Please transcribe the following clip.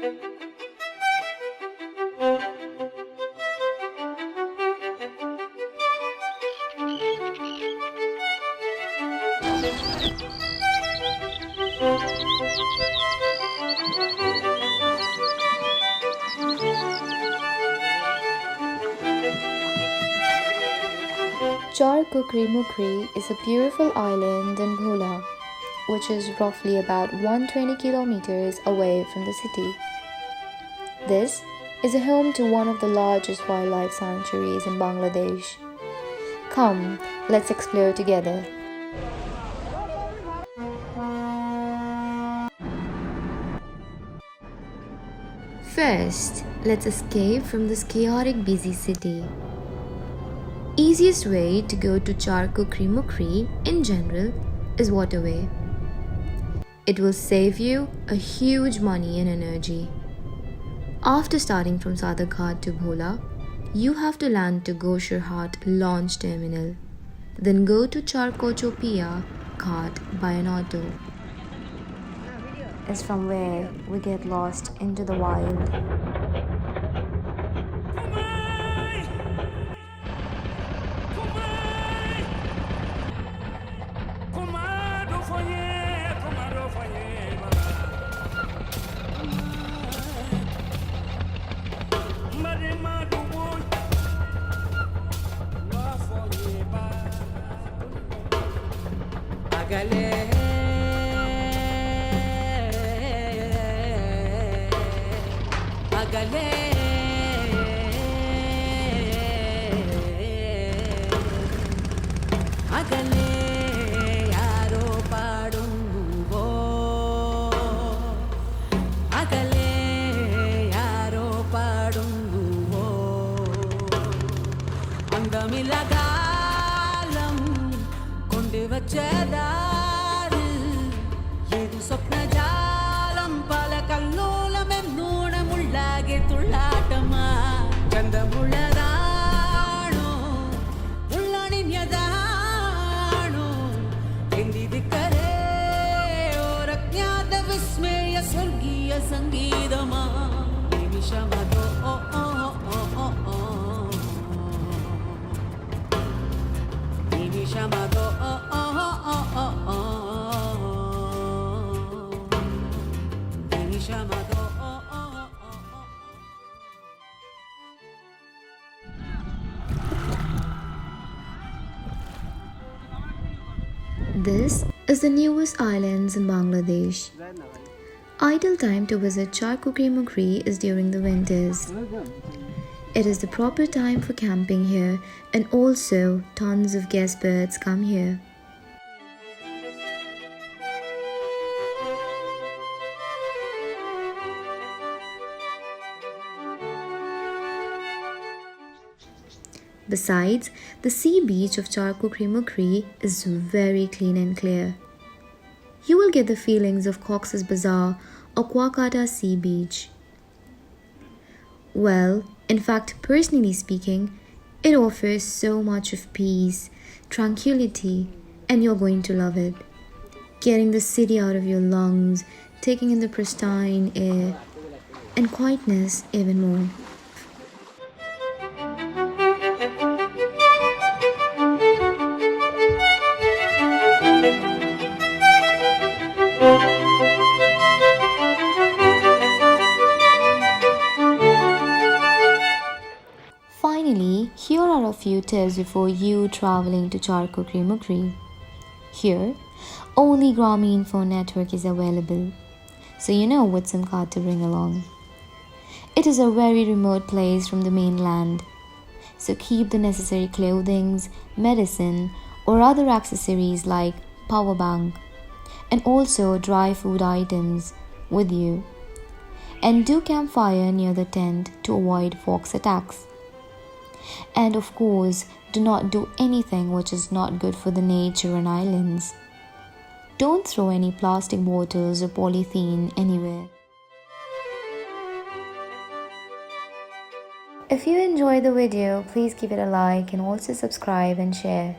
Char Kukri-Mukri is a beautiful island in Bhola, which is roughly about 120 kilometers away from the city. This is a home to one of the largest wildlife sanctuaries in Bangladesh. Come, let's explore together. First, let's escape from this chaotic busy city. Easiest way to go to Char Kukri-Mukri in general is waterway. It will save you a huge money and energy. After starting from Sadarghat to Bhola, you have to land to Kochoppia launch terminal. Then go to Char Kochoppia Ghat by an auto. Is from where we get lost into the wild. This is the newest islands in Bangladesh. Ideal time to visit Char Kukri-Mukri is during the winters. It is the proper time for camping here, and also tons of guest birds come here. Besides, the sea beach of Char Kukri-Mukri is very clean and clear. You will get the feelings of Cox's Bazar or Kwakarta Sea Beach. Well, in fact, personally speaking, it offers so much of peace, tranquility, and you're going to love it. Getting the city out of your lungs, taking in the pristine air, and quietness even more. Finally, here are a few tips before you traveling to Char Kukri-Mukri. Here, only Grameen phone network is available, so you know what SIM card to bring along. It is a very remote place from the mainland, so keep the necessary clothings, medicine, or other accessories like power bank, and also dry food items with you. And do campfire near the tent to avoid fox attacks. And of course, do not do anything which is not good for the nature and islands. Don't throw any plastic bottles or polythene anywhere. If you enjoyed the video, please give it a like and also subscribe and share.